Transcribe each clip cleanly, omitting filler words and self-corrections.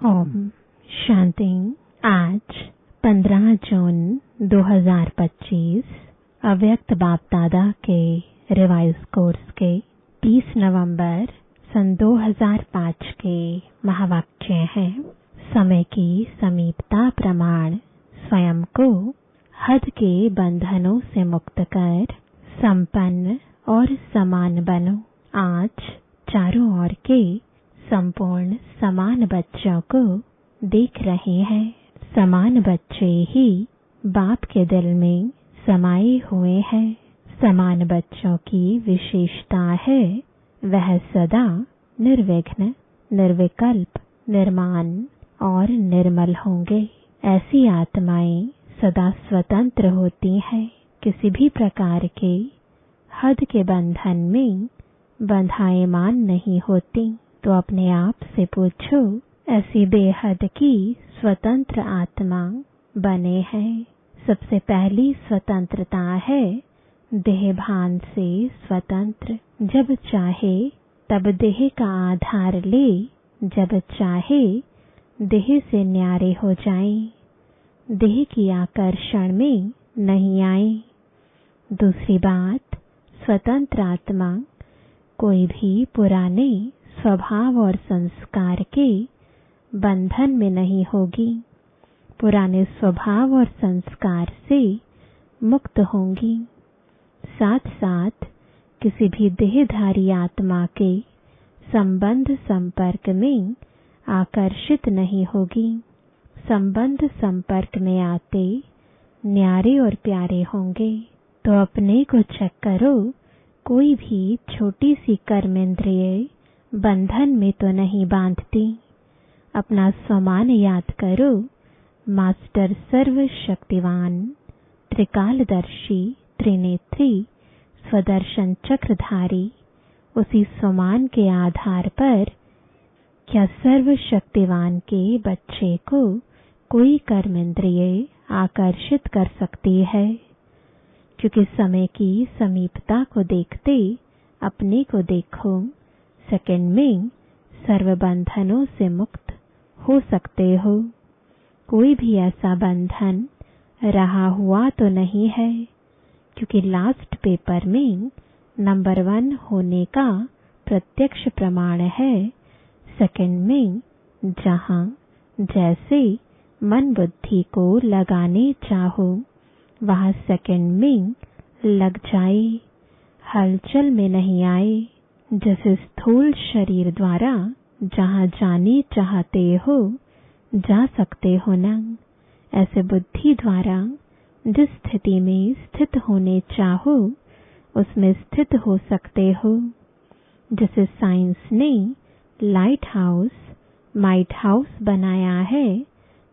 ओम शांति। आज 15 जून 2025 अव्यक्त बाप दादा के रिवाइज कोर्स के 30 नवंबर सन 2005 के महावाक्य हैं। समय की समीपता प्रमाण स्वयं को हद के बंधनों से मुक्त कर संपन्न और समान बनो। आज चारों ओर के संपूर्ण समान बच्चों को देख रहे हैं। समान बच्चे ही बाप के दिल में समाये हुए हैं। समान बच्चों की विशेषता है वह सदा निर्विघ्न, निर्विकल्प, निर्माण और निर्मल होंगे। ऐसी आत्माएं सदा स्वतंत्र होती हैं, किसी भी प्रकार के हद के बंधन में बंधायमान नहीं होती। तो अपने आप से पूछो, ऐसी बेहद की स्वतंत्र आत्मा बने हैं। सबसे पहली स्वतंत्रता है देह भान से स्वतंत्र। जब चाहे तब देह का आधार ले, जब चाहे देह से न्यारे हो जाएं, देह की आकर्षण में नहीं आए। दूसरी बात, स्वतंत्र आत्मा कोई भी पुराने स्वभाव और संस्कार के बंधन में नहीं होगी। पुराने स्वभाव और संस्कार से मुक्त होंगी। साथ साथ किसी भी देहधारी आत्मा के संबंध संपर्क में आकर्षित नहीं होगी। संबंध संपर्क में आते न्यारे और प्यारे होंगे। तो अपने को चेक करो, कोई भी छोटी सी कर्मेंद्रिय बंधन में तो नहीं बांधती। अपना स्वमान याद करो, मास्टर सर्वशक्तिवान, त्रिकालदर्शी, त्रिनेत्री, स्वदर्शन चक्रधारी। उसी स्वमान के आधार पर क्या सर्वशक्तिवान के बच्चे को कोई कर्मेंद्रिय आकर्षित कर सकती है? क्योंकि समय की समीपता को देखते अपने को देखो, सेकंड में सर्व बंधनों से मुक्त हो सकते हो। कोई भी ऐसा बंधन रहा हुआ तो नहीं है, क्योंकि लास्ट पेपर में नंबर 1 होने का प्रत्यक्ष प्रमाण है। सेकंड में जहां जैसे मन बुद्धि को लगाने चाहो वहां सेकंड में लग जाए, हलचल में नहीं आए। जैसे स्थूल शरीर द्वारा जहां जाने चाहते हो जा सकते हो ना, ऐसे बुद्धि द्वारा जिस स्थिति में स्थित होने चाहो उसमें स्थित हो सकते हो। जैसे साइंस ने लाइट हाउस, माइट हाउस बनाया है,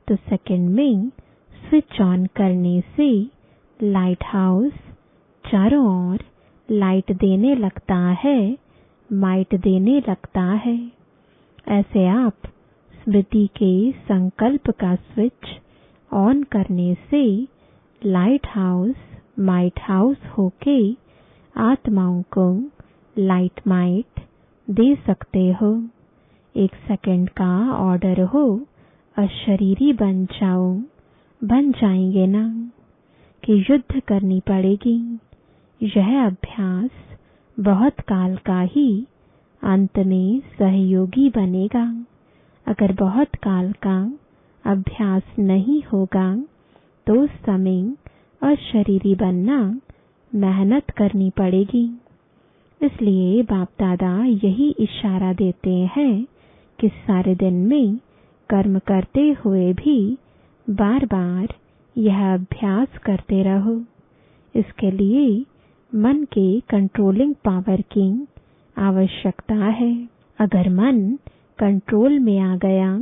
तो सेकंड में स्विच ऑन करने से लाइट हाउस चारों ओर लाइट देने लगता है, माइट देने लगता है। ऐसे आप स्मृति के संकल्प का स्विच ऑन करने से लाइट हाउस, माइट हाउस होके आत्माओं को लाइट माइट दे सकते हो। 1 सेकंड का ऑर्डर हो, अशरीरी बन जाओ, बन जाएंगे ना, कि युद्ध करनी पड़ेगी। यह अभ्यास बहुत काल का ही अंत में सहयोगी बनेगा। अगर बहुत काल का अभ्यास नहीं होगा तो समय अशरीरी बनना मेहनत करनी पड़ेगी। इसलिए बाप दादा यही इशारा देते हैं कि सारे दिन में कर्म करते हुए भी बार बार यह अभ्यास करते रहो। इसके लिए मन के कंट्रोलिंग पावर की आवश्यकता है। अगर मन कंट्रोल में आ गया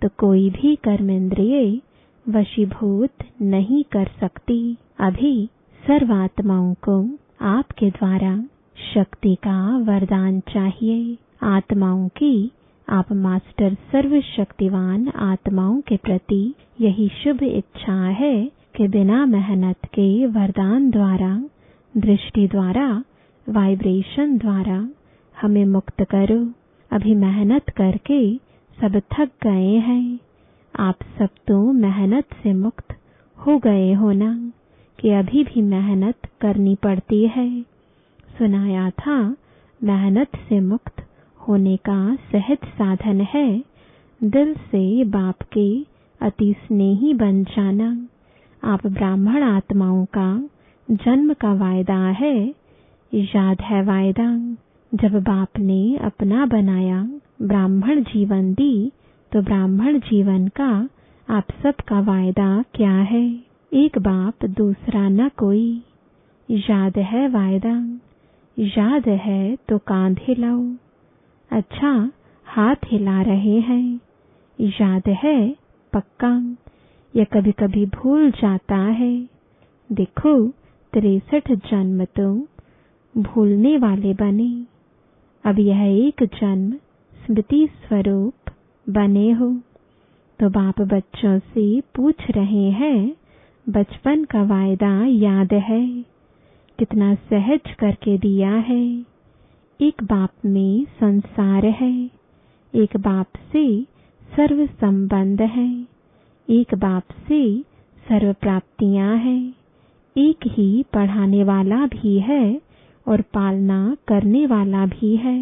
तो कोई भी कर्मेंद्रिय वशीभूत नहीं कर सकती। अभी सर्वात्माओं को आपके द्वारा शक्ति का वरदान चाहिए। आत्माओं की आप मास्टर सर्वशक्तिवान आत्माओं के प्रति यही शुभ इच्छा है कि बिना मेहनत के वरदान द्वारा, दृष्टि द्वारा, वाइब्रेशन द्वारा हमें मुक्त करो। अभी मेहनत करके सब थक गए हैं। आप सब तो मेहनत से मुक्त हो गए हो ना, कि अभी भी मेहनत करनी पड़ती है। सुनाया था मेहनत से मुक्त होने का सहज साधन है दिल से बाप के अति स्नेही बन जाना। आप ब्राह्मण आत्माओं का जन्म का वायदा है, याद है वायदा जब बाप ने अपना बनाया ब्राह्मण जीवन दी, तो ब्राह्मण जीवन का आप सबका वायदा क्या है? एक बाप दूसरा न कोई, याद है वायदा, याद है तो कांध हिलाओ। अच्छा हाथ हिला रहे हैं, याद है पक्का, या कभी कभी भूल जाता है। देखो 63 जन्म तो भूलने वाले बने, अब यह एक जन्म स्मृति स्वरूप बने हो। तो बाप बच्चों से पूछ रहे हैं, बचपन का वायदा याद है? कितना सहज करके दिया है। एक बाप में संसार है, एक बाप से सर्व संबंध है, एक बाप से सर्व प्राप्तियां हैं। एक ही पढ़ाने वाला भी है और पालना करने वाला भी है।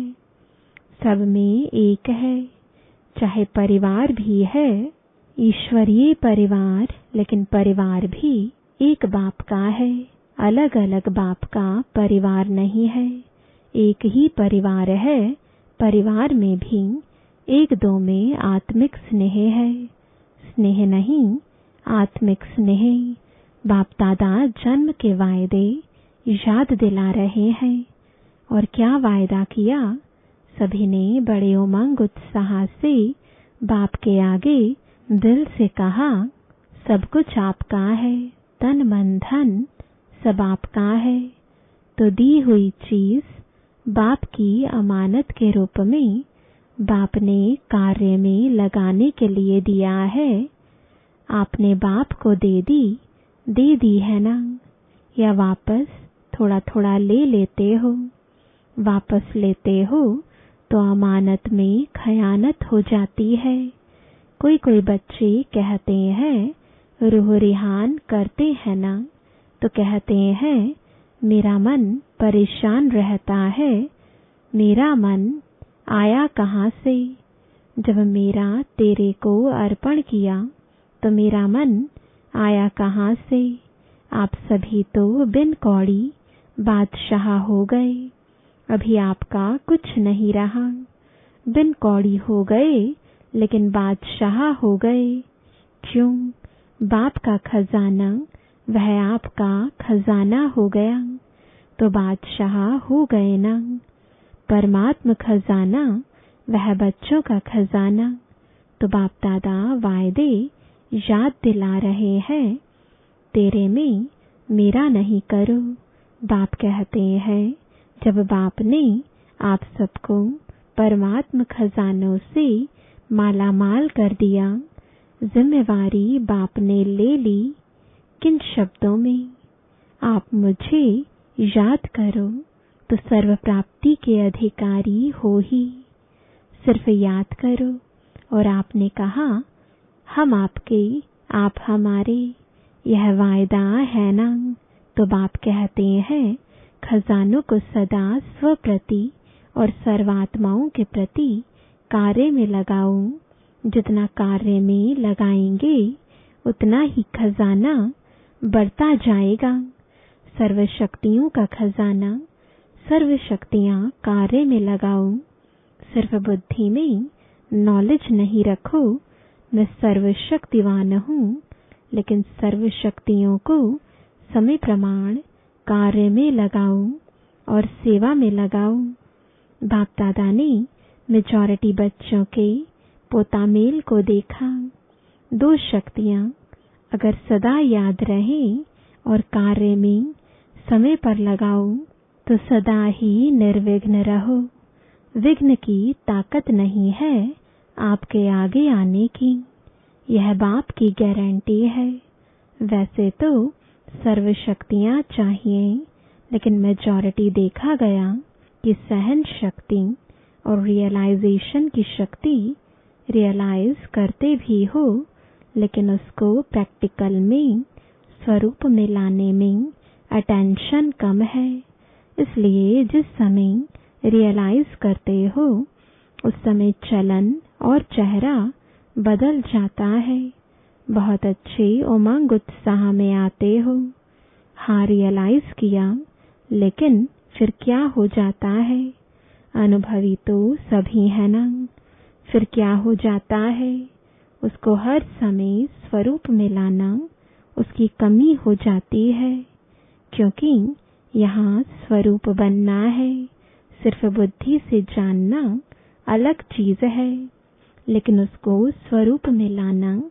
सब में एक है, चाहे परिवार भी है, ईश्वरीय परिवार, लेकिन परिवार भी एक बाप का है। अलग अलग बाप का परिवार नहीं है, एक ही परिवार है। परिवार में भी एक दो में आत्मिक स्नेह है, स्नेह नहीं आत्मिक स्नेह। बाप दादा जन्म के वायदे याद दिला रहे हैं। और क्या वायदा किया? सभी ने बड़े उमंग उत्साह से बाप के आगे दिल से कहा, सब कुछ आपका है, तन मन धन सब आपका है। तो दी हुई चीज बाप की अमानत के रूप में बाप ने कार्य में लगाने के लिए दिया है। आपने बाप को दे दी है ना, या वापस थोड़ा थोड़ा ले लेते हो? वापस लेते हो तो अमानत में खयानत हो जाती है। कोई बच्चे कहते हैं रूह रिहान करते हैं ना, तो कहते हैं मेरा मन परेशान रहता है। मेरा मन आया कहाँ से? जब मेरा तेरे को अर्पण किया तो मेरा मन आया कहाँ से? आप सभी तो बिन कौड़ी बादशाह हो गए, अभी आपका कुछ नहीं रहा। बिन कौड़ी हो गए लेकिन बादशाह हो गए। क्यों? बाप का खजाना वह आपका खजाना हो गया, तो बादशाह हो गए ना। परमात्म खजाना वह बच्चों का खजाना। तो बाप दादा वायदे याद दिला रहे हैं, तेरे में मेरा नहीं करो। बाप कहते हैं जब बाप ने आप सबको परमात्म खजानों से मालामाल कर दिया, जिम्मेवारी बाप ने ले ली। किन शब्दों में? आप मुझे याद करो तो सर्व प्राप्ति के अधिकारी हो ही। सिर्फ याद करो। और आपने कहा हम आपके, आप हमारे, यह वायदा है ना। तो बाप कहते हैं खजानों को सदा स्वप्रति और सर्वात्माओं के प्रति कार्य में लगाओ। जितना कार्य में लगाएंगे उतना ही खजाना बढ़ता जाएगा। सर्व शक्तियों का खजाना, सर्व शक्तियां कार्य में लगाओ। सिर्फ बुद्धि में नॉलेज नहीं रखो मैं सर्वशक्तिवान हूँ, लेकिन सर्व शक्तियों को समय प्रमाण कार्य में लगाओ और सेवा में लगाओ। बाप दादा ने मेजॉरिटी बच्चों के पोतामेल को देखा। दो शक्तियां अगर सदा याद रहें और कार्य में समय पर लगाओ तो सदा ही निर्विघ्न रहो। विघ्न की ताकत नहीं है आपके आगे आने की, यह बाप की गारंटी है। वैसे तो सर्व शक्तियां चाहिए, लेकिन मेजॉरिटी देखा गया कि सहन शक्ति और रियलाइजेशन की शक्ति रियलाइज करते भी हो, लेकिन उसको प्रैक्टिकल में, स्वरूप में लाने में अटेंशन कम है। इसलिए जिस समय रियलाइज करते हो उस समय चलन और चेहरा बदल जाता है। बहुत अच्छे उमंग उत्साह में आते हो। हाँ, रियलाइज किया, लेकिन फिर क्या हो जाता है? अनुभवी तो सभी है ना। फिर क्या हो जाता है? उसको हर समय स्वरूप में लाना उसकी कमी हो जाती है, क्योंकि यहाँ स्वरूप बनना है। सिर्फ बुद्धि से जानना अलग चीज है, लेकिन उसको स्वरूप में लाना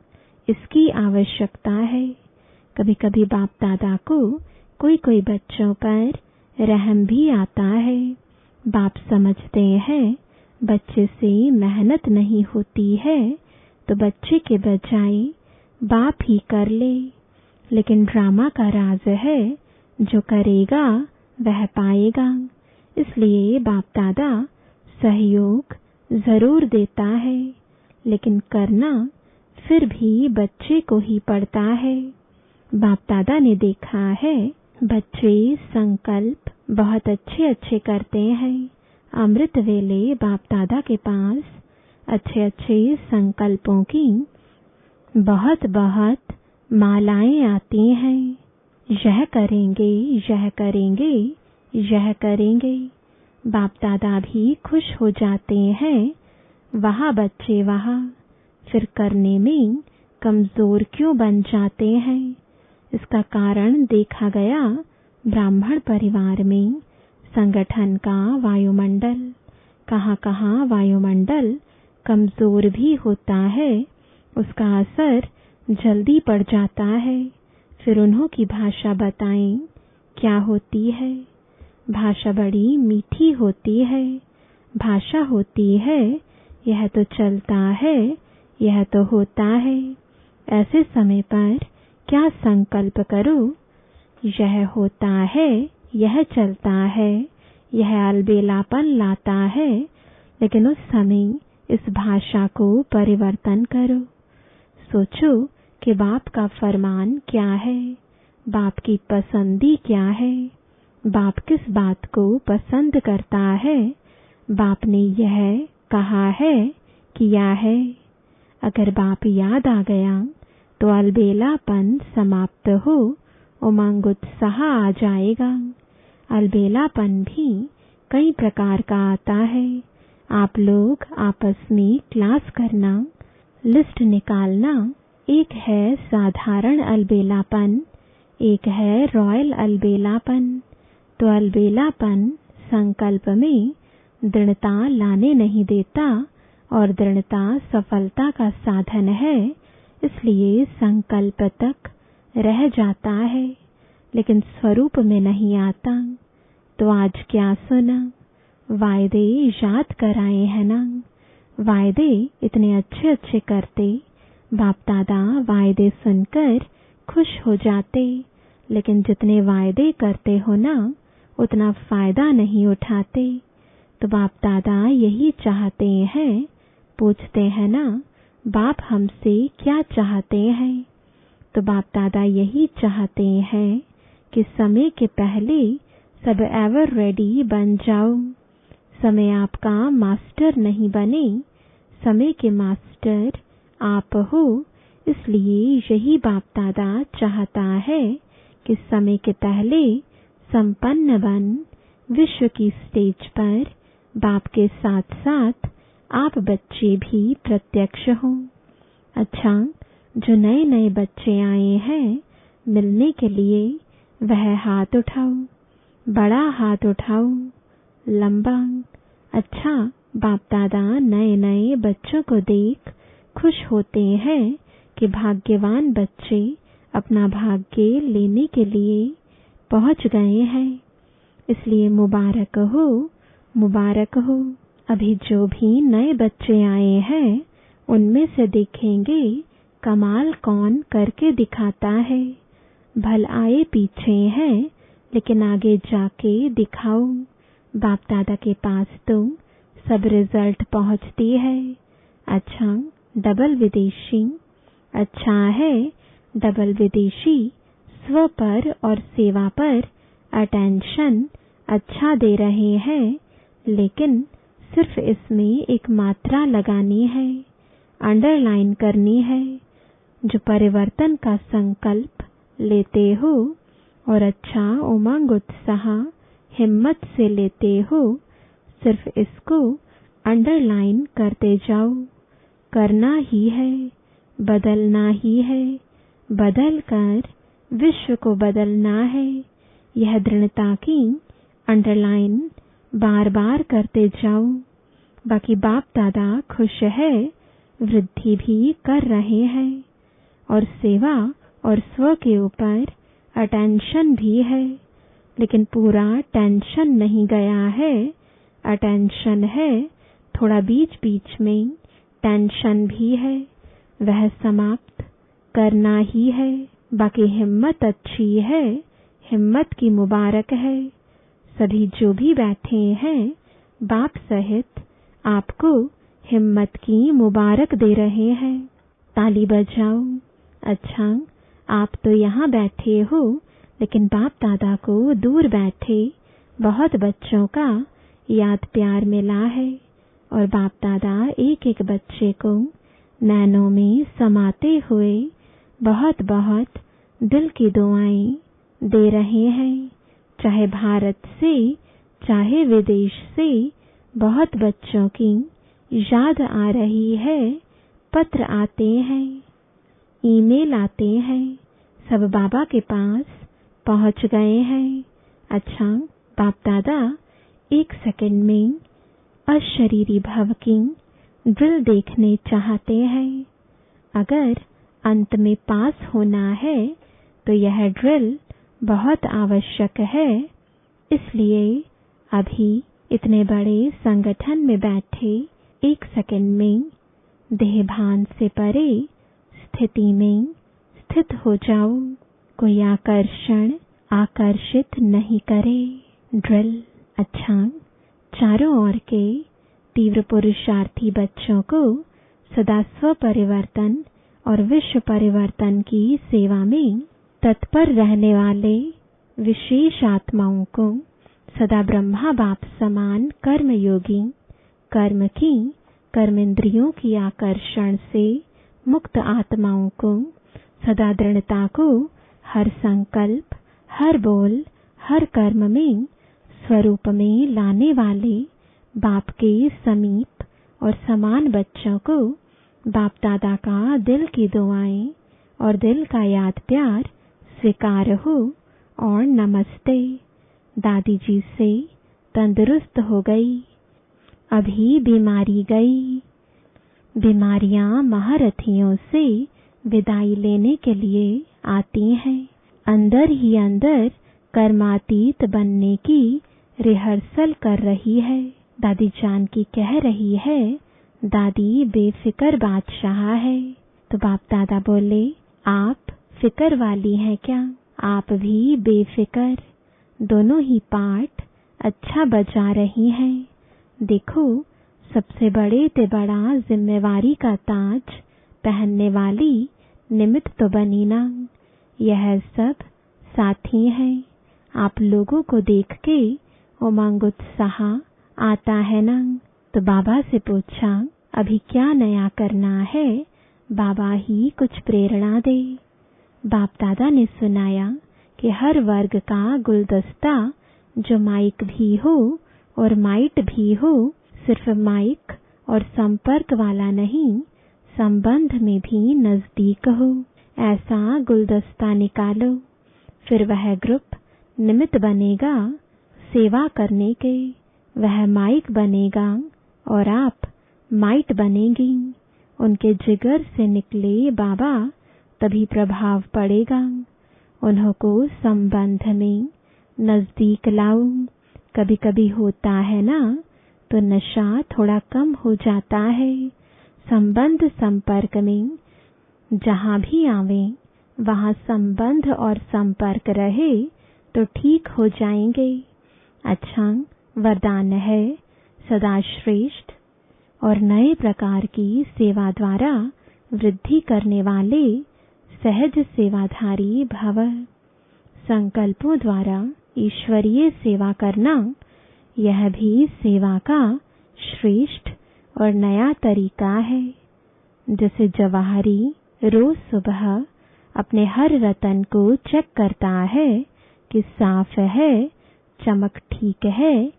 इसकी आवश्यकता है। कभी कभी बाप दादा को कोई कोई बच्चों पर रहम भी आता है। बाप समझते हैं बच्चे से मेहनत नहीं होती है, तो बच्चे के बजाय बाप ही कर ले। लेकिन ड्रामा का राज है, जो करेगा वह पाएगा। इसलिए बाप दादा सहयोग जरूर देता है, लेकिन करना फिर भी बच्चे को ही पड़ता है। बाप दादा ने देखा है बच्चे संकल्प बहुत अच्छे अच्छे करते हैं। अमृत वेले बाप दादा के पास अच्छे अच्छे संकल्पों की बहुत बहुत मालाएं आती हैं। यह करेंगे, यह करेंगे, यह करेंगे। बाप दादा भी खुश हो जाते हैं। वहाँ बच्चे वहाँ फिर करने में कमजोर क्यों बन जाते हैं? इसका कारण देखा गया ब्राह्मण परिवार में संगठन का वायुमंडल, कहाँ कहाँ वायुमंडल कमजोर भी होता है। उसका असर जल्दी पड़ जाता है। फिर उन्हों की भाषा बताएं क्या होती है। भाषा बड़ी मीठी होती है। भाषा होती है, यह तो चलता है, यह तो होता है। ऐसे समय पर क्या संकल्प करो? यह होता है, यह चलता है, यह अलबेलापन लाता है। लेकिन उस समय इस भाषा को परिवर्तन करो। सोचो कि बाप का फरमान क्या है, बाप की पसंदी क्या है, बाप किस बात को पसंद करता है। बाप ने यह कहा है, किया है। अगर बाप याद आ गया तो अलबेलापन समाप्त हो, उमंग उत्साह आ जाएगा। अलबेलापन भी कई प्रकार का आता है। आप लोग आपस में क्लास करना, लिस्ट निकालना। एक है साधारण अलबेलापन, एक है रॉयल अलबेलापन। तो अलबेलापन संकल्प में दृढ़ता लाने नहीं देता, और दृढ़ता सफलता का साधन है। इसलिए संकल्प तक रह जाता है, लेकिन स्वरूप में नहीं आता। तो आज क्या सुना? वायदे याद कराए हैं ना। वायदे इतने अच्छे अच्छे करते, बाप दादा वायदे सुनकर खुश हो जाते। लेकिन जितने वायदे करते हो ना, उतना फायदा नहीं उठाते। तो बाप दादा यही चाहते हैं। पूछते हैं ना, बाप हमसे क्या चाहते हैं? तो बाप दादा यही चाहते हैं कि समय के पहले सब एवर रेडी बन जाओ। समय आपका मास्टर नहीं बने, समय के मास्टर आप हो। इसलिए यही बाप दादा चाहता है कि समय के पहले संपन्न बन विश्व की स्टेज पर बाप के साथ साथ आप बच्चे भी प्रत्यक्ष हों। अच्छा, जो नए नए बच्चे आए हैं मिलने के लिए, वह हाथ उठाओ, बड़ा हाथ उठाओ, लंबा। अच्छा, बाप दादा नए नए बच्चों को देख खुश होते हैं कि भाग्यवान बच्चे अपना भाग्य लेने के लिए पहुंच गए हैं। इसलिए मुबारक हो, मुबारक हो। अभी जो भी नए बच्चे आए हैं, उनमें से देखेंगे कमाल कौन करके दिखाता है। भल आए पीछे हैं, लेकिन आगे जाके दिखाओ। बाप दादा के पास तो सब रिजल्ट पहुंचती है। अच्छा, डबल विदेशी। अच्छा है, डबल विदेशी स्व पर और सेवा पर अटेंशन अच्छा दे रहे हैं, लेकिन सिर्फ इसमें एक मात्रा लगानी है, अंडरलाइन करनी है। जो परिवर्तन का संकल्प लेते हो और अच्छा उमंग उत्साह हिम्मत से लेते हो, सिर्फ इसको अंडरलाइन करते जाओ। करना ही है, बदलना ही है, बदल कर विश्व को बदलना है। यह दृढ़ता की अंडरलाइन बार बार करते जाओ। बाकी बाप दादा खुश है, वृद्धि भी कर रहे हैं और सेवा और स्व के ऊपर अटेंशन भी है, लेकिन पूरा टेंशन नहीं गया है। अटेंशन है, थोड़ा बीच बीच में टेंशन भी है, वह समाप्त करना ही है। बाकी हिम्मत अच्छी है, हिम्मत की मुबारक है। सभी जो भी बैठे हैं बाप सहित आपको हिम्मत की मुबारक दे रहे हैं। ताली बजाओ। अच्छा, आप तो यहाँ बैठे हो, लेकिन बाप दादा को दूर बैठे बहुत बच्चों का याद प्यार मिला है और बाप दादा एक एक बच्चे को नैनों में समाते हुए बहुत बहुत दिल की दुआएं दे रहे हैं। चाहे भारत से चाहे विदेश से बहुत बच्चों की याद आ रही है, पत्र आते हैं, ईमेल आते हैं, सब बाबा के पास पहुंच गए हैं। अच्छा, बाप दादा एक सेकंड में अशरीरी भव की ड्रिल देखने चाहते हैं। अगर अंत में पास होना है तो यह ड्रिल बहुत आवश्यक है। इसलिए अभी इतने बड़े संगठन में बैठे एक सेकंड में देहभान से परे स्थिति में स्थित हो जाओ। कोई आकर्षण आकर्षित नहीं करे। ड्रिल। अच्छा, चारों ओर के तीव्र पुरुषार्थी बच्चों को सदा स्व परिवर्तन और विश्व परिवर्तन की सेवा में तत्पर रहने वाले विशेष आत्माओं को सदा ब्रह्मा बाप समान कर्मयोगी, कर्म की कर्मेंद्रियों की आकर्षण से मुक्त आत्माओं को सदा दृढ़ता को हर संकल्प, हर बोल, हर कर्म में स्वरूप में लाने वाले बाप के समीप और समान बच्चों को बाप दादा का दिल की दुआएं और दिल का याद प्यार स्वीकार हो और नमस्ते। दादी जी से तंदुरुस्त हो गई, अभी बीमारी गई। बीमारियां महारथियों से विदाई लेने के लिए आती हैं। अंदर ही अंदर कर्मातीत बनने की रिहर्सल कर रही है। दादी जान की कह रही है, दादी बेफिक्र बादशाह है। तो बाप दादा बोले, आप फिक्र वाली हैं क्या? आप भी बेफिक्र। दोनों ही पार्ट अच्छा बजा रही हैं। देखो, सबसे बड़े ते बड़ा जिम्मेवारी का ताज पहनने वाली निमित्त तो बनी ना। यह सब साथी हैं। आप लोगों को देख के उमंग उत्साह आता है ना। तो बाबा से पूछा, अभी क्या नया करना है? बाबा ही कुछ प्रेरणा दे। बाप दादा ने सुनाया कि हर वर्ग का गुलदस्ता जो माइक भी हो और माइट भी हो, सिर्फ माइक और संपर्क वाला नहीं, संबंध में भी नजदीक हो, ऐसा गुलदस्ता निकालो। फिर वह ग्रुप निमित्त बनेगा सेवा करने के, वह माइक बनेगा और आप माइट बनेगी। उनके जिगर से निकले बाबा, तभी प्रभाव पड़ेगा। उन्हों को संबंध में नजदीक लाओ। कभी कभी होता है ना, तो नशा थोड़ा कम हो जाता है। संबंध संपर्क में जहाँ भी आवे, वहाँ संबंध और संपर्क रहे तो ठीक हो जाएंगे। अच्छा, वरदान है सदा श्रेष्ठ और नए प्रकार की सेवा द्वारा वृद्धि करने वाले सहज सेवाधारी भव। संकल्पों द्वारा ईश्वरीय सेवा करना यह भी सेवा का श्रेष्ठ और नया तरीका है। जैसे जवाहरी रोज सुबह अपने हर रतन को चेक करता है कि साफ है, चमक ठीक है,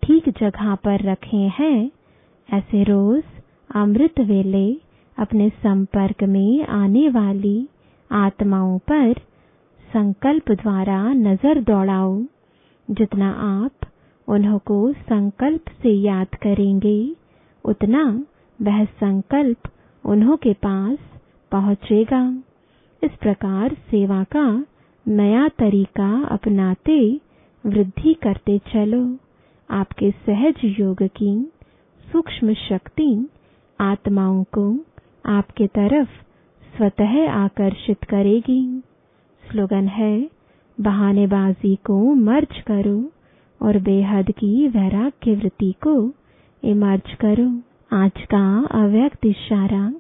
ठीक जगह पर रखे हैं, ऐसे रोज अमृत वेले अपने संपर्क में आने वाली आत्माओं पर संकल्प द्वारा नजर दौड़ाओ। जितना आप उन्हों को संकल्प से याद करेंगे, उतना वह संकल्प उन्हों के पास पहुंचेगा। इस प्रकार सेवा का नया तरीका अपनाते वृद्धि करते चलो। आपके सहज योग की सूक्ष्म शक्ति आत्माओं को आपके तरफ स्वतः आकर्षित करेगी। स्लोगन है, बहानेबाजी को मर्ज करो और बेहद की वैराग्य वृत्ति को इमर्ज करो। आज का अव्यक्त इशारा,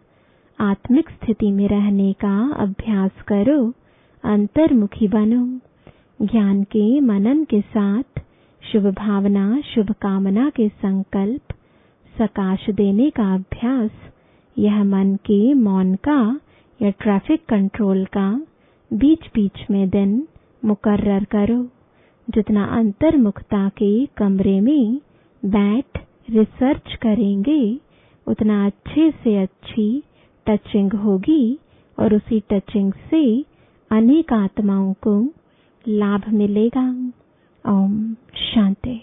आत्मिक स्थिति में रहने का अभ्यास करो, अंतर्मुखी बनो। ज्ञान के मनन के साथ शुभ भावना, शुभ कामना के संकल्प, सकाश देने का अभ्यास, यह मन के मौन का या ट्रैफिक कंट्रोल का बीच बीच में दिन मुकर्रर करो। जितना अंतर्मुखता के कमरे में बैठ रिसर्च करेंगे, उतना अच्छे से अच्छी टचिंग होगी और उसी टचिंग से अनेक आत्माओं को लाभ मिलेगा। ओम शांति।